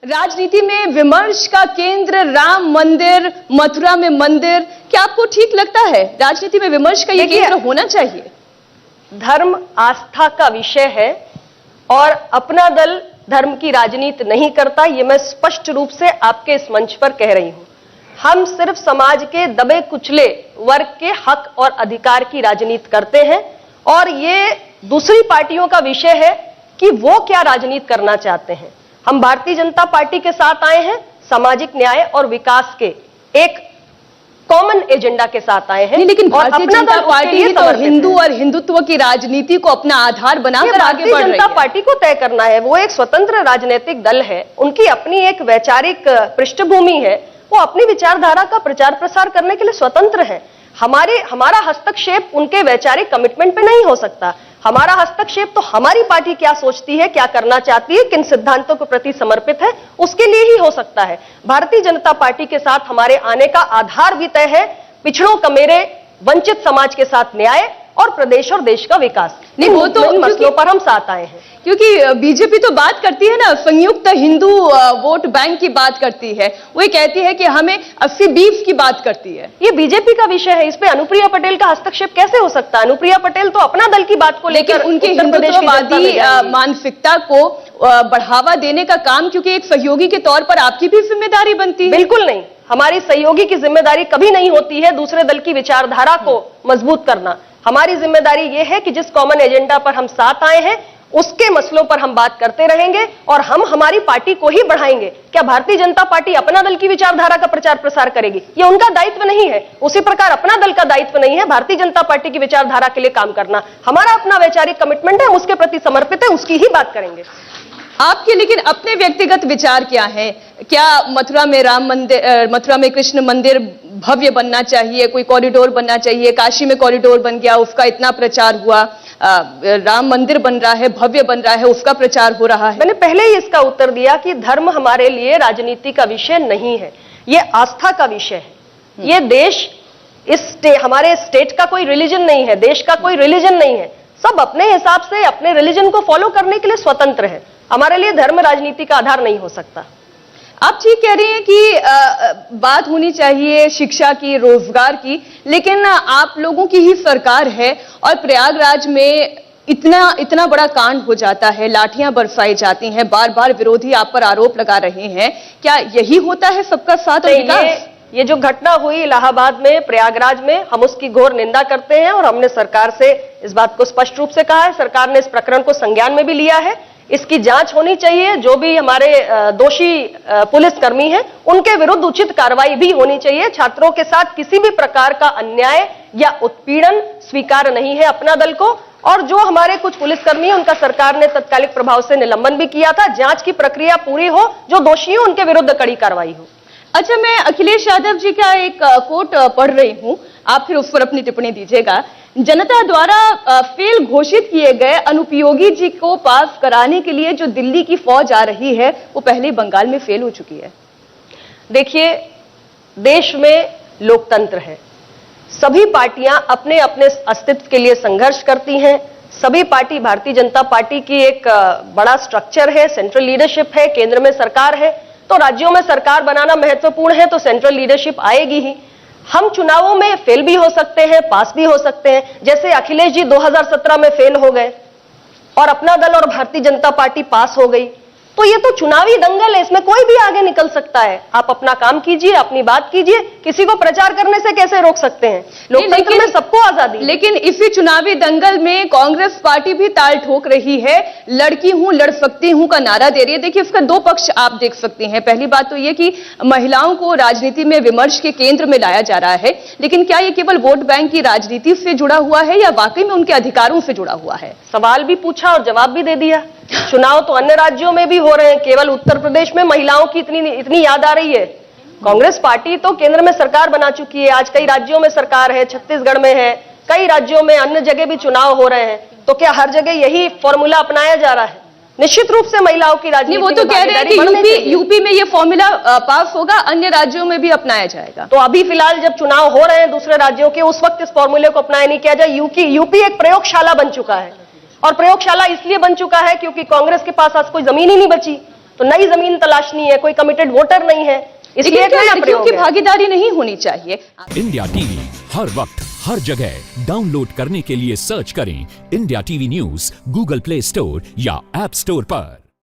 राजनीति में विमर्श का केंद्र राम मंदिर, मथुरा में मंदिर, क्या आपको ठीक लगता है? राजनीति में विमर्श का ये केंद्र होना चाहिए? धर्म आस्था का विषय है और अपना दल धर्म की राजनीति नहीं करता, ये मैं स्पष्ट रूप से आपके इस मंच पर कह रही हूं। हम सिर्फ समाज के दबे कुचले वर्ग के हक और अधिकार की राजनीति करते हैं और ये दूसरी पार्टियों का विषय है कि वो क्या राजनीति करना चाहते हैं। हम भारतीय जनता पार्टी के साथ आए हैं, सामाजिक न्याय और विकास के एक कॉमन एजेंडा के साथ आए हैं। लेकिन भारतीय जनता पार्टी तो हिंदू और हिंदुत्व की राजनीति को अपना आधार बनाकर आगे बढ़ रही है। भारतीय जनता पार्टी को तय करना है, वो एक स्वतंत्र राजनीतिक दल है, उनकी अपनी एक वैचारिक पृष्ठभूमि है, वो अपनी विचारधारा का प्रचार प्रसार करने के लिए स्वतंत्र है। हमारा हस्तक्षेप उनके वैचारिक कमिटमेंट पे नहीं हो सकता। हमारा हस्तक्षेप तो हमारी पार्टी क्या सोचती है, क्या करना चाहती है, किन सिद्धांतों के प्रति समर्पित है, उसके लिए ही हो सकता है। भारतीय जनता पार्टी के साथ हमारे आने का आधार भी तय है, पिछड़ों कमेरे वंचित समाज के साथ न्याय और प्रदेश और देश का विकास। नहीं, वो तो इन मसलों पर हम साथ आए हैं। क्योंकि बीजेपी तो बात करती है ना, संयुक्त हिंदू वोट बैंक की बात करती है, वो ये कहती है कि हमें 80 बीफ की बात करती है। ये बीजेपी का विषय है, इस पे अनुप्रिया पटेल का हस्तक्षेप कैसे हो सकता है? अनुप्रिया पटेल तो अपना दल की बात को लेकर उनके हिंदुत्ववादी मानसिकता को बढ़ावा देने का काम, क्योंकि एक सहयोगी के तौर पर आपकी भी जिम्मेदारी बनती है। बिल्कुल नहीं, हमारी सहयोगी की जिम्मेदारी कभी नहीं होती है दूसरे दल की विचारधारा को मजबूत करना। हमारी जिम्मेदारी यह है कि जिस कॉमन एजेंडा पर हम साथ आए हैं उसके मसलों पर हम बात करते रहेंगे और हम हमारी पार्टी को ही बढ़ाएंगे। क्या भारतीय जनता पार्टी अपना दल की विचारधारा का प्रचार प्रसार करेगी? ये उनका दायित्व नहीं है। उसी प्रकार अपना दल का दायित्व नहीं है भारतीय जनता पार्टी की विचारधारा के लिए काम करना। हमारा अपना वैचारिक कमिटमेंट है, उसके प्रति समर्पित है, उसकी ही बात करेंगे। आपके लेकिन अपने व्यक्तिगत विचार क्या है? क्या मथुरा में राम मंदिर, मथुरा में कृष्ण मंदिर भव्य बनना चाहिए, कोई कॉरिडोर बनना चाहिए? काशी में कॉरिडोर बन गया, उसका इतना प्रचार हुआ, राम मंदिर बन रहा है, भव्य बन रहा है, उसका प्रचार हो रहा है। मैंने पहले ही इसका उत्तर दिया कि धर्म हमारे लिए राजनीति का विषय नहीं है, ये आस्था का विषय है। ये देश हमारे स्टेट का कोई रिलीजन नहीं है, देश का कोई रिलीजन नहीं है। सब अपने हिसाब से अपने रिलीजन को फॉलो करने के लिए स्वतंत्र है। हमारे लिए धर्म राजनीति का आधार नहीं हो सकता। आप ठीक कह रही हैं कि बात होनी चाहिए शिक्षा की, रोजगार की, लेकिन आप लोगों की ही सरकार है और प्रयागराज में इतना बड़ा कांड हो जाता है, लाठियां बरसाई जाती हैं, बार बार विरोधी आप पर आरोप लगा रहे हैं। क्या यही होता है सबका साथ और विकास? ये जो घटना हुई इलाहाबाद में, प्रयागराज में, हम उसकी घोर निंदा करते हैं और हमने सरकार से इस बात को स्पष्ट रूप से कहा है। सरकार ने इस प्रकरण को संज्ञान में भी लिया है। इसकी जांच होनी चाहिए। जो भी हमारे दोषी पुलिसकर्मी हैं उनके विरुद्ध उचित कार्रवाई भी होनी चाहिए। छात्रों के साथ किसी भी प्रकार का अन्याय या उत्पीड़न स्वीकार नहीं है अपना दल को। और जो हमारे कुछ पुलिसकर्मी हैं उनका सरकार ने तत्कालिक प्रभाव से निलंबन भी किया था। जांच की प्रक्रिया पूरी हो, जो दोषी हो उनके विरुद्ध कड़ी कार्रवाई हो। अच्छा, मैं अखिलेश यादव जी का एक कोट पढ़ रही हूं, आप फिर उस पर अपनी टिप्पणी दीजिएगा। जनता द्वारा फेल घोषित किए गए अनुपयोगी जी को पास कराने के लिए जो दिल्ली की फौज आ रही है वो पहले बंगाल में फेल हो चुकी है। देखिए, देश में लोकतंत्र है, सभी पार्टियां अपने अपने अस्तित्व के लिए संघर्ष करती हैं। सभी पार्टी, भारतीय जनता पार्टी की एक बड़ा स्ट्रक्चर है, सेंट्रल लीडरशिप है, केंद्र में सरकार है, तो राज्यों में सरकार बनाना महत्वपूर्ण है, तो सेंट्रल लीडरशिप आएगी ही। हम चुनावों में फेल भी हो सकते हैं, पास भी हो सकते हैं। जैसे अखिलेश जी 2017 में फेल हो गए और अपना दल और भारतीय जनता पार्टी पास हो गई, तो ये तो चुनावी दंगल है, इसमें कोई भी आगे निकल सकता है। आप अपना काम कीजिए, अपनी बात कीजिए, किसी को प्रचार करने से कैसे रोक सकते हैं? लोकतंत्र में सबको आजादी। लेकिन इसी चुनावी दंगल में कांग्रेस पार्टी भी ताल ठोक रही है, लड़की हूं, लड़ सकती हूं का नारा दे रही है। देखिए, इसका दो पक्ष आप देख सकते हैं। पहली बात तो ये कि महिलाओं को राजनीति में विमर्श के केंद्र में लाया जा रहा है, लेकिन क्या ये केवल वोट बैंक की राजनीति से जुड़ा हुआ है या वाकई में उनके अधिकारों से जुड़ा हुआ है? सवाल भी पूछा और जवाब भी दे दिया। चुनाव तो अन्य राज्यों में भी हो रहे हैं, केवल उत्तर प्रदेश में महिलाओं की इतनी याद आ रही है। कांग्रेस पार्टी तो केंद्र में सरकार बना चुकी है, आज कई राज्यों में सरकार है, छत्तीसगढ़ में है, कई राज्यों में, अन्य जगह भी चुनाव हो रहे हैं। तो क्या हर जगह यही फॉर्मूला अपनाया जा रहा है? निश्चित रूप से महिलाओं की राजनीति वो तो कह रहे हैं कि यूपी में ये फॉर्मूला पास होगा, अन्य राज्यों में भी अपनाया जाएगा। तो अभी फिलहाल जब चुनाव हो रहे हैं दूसरे राज्यों के, उस वक्त इस फॉर्मूले को अपनाया नहीं किया जाए। यूपी एक प्रयोगशाला बन चुका है और प्रयोगशाला इसलिए बन चुका है क्योंकि कांग्रेस के पास आज कोई जमीन ही नहीं बची। तो नई जमीन तलाशनी है, कोई कमिटेड वोटर नहीं है, इसलिए लेकिन क्या नया लड़कियों प्रयोग की है। भागीदारी नहीं होनी चाहिए? इंडिया टीवी हर वक्त हर जगह डाउनलोड करने के लिए सर्च करें India TV news Google play store या ऐप स्टोर पर।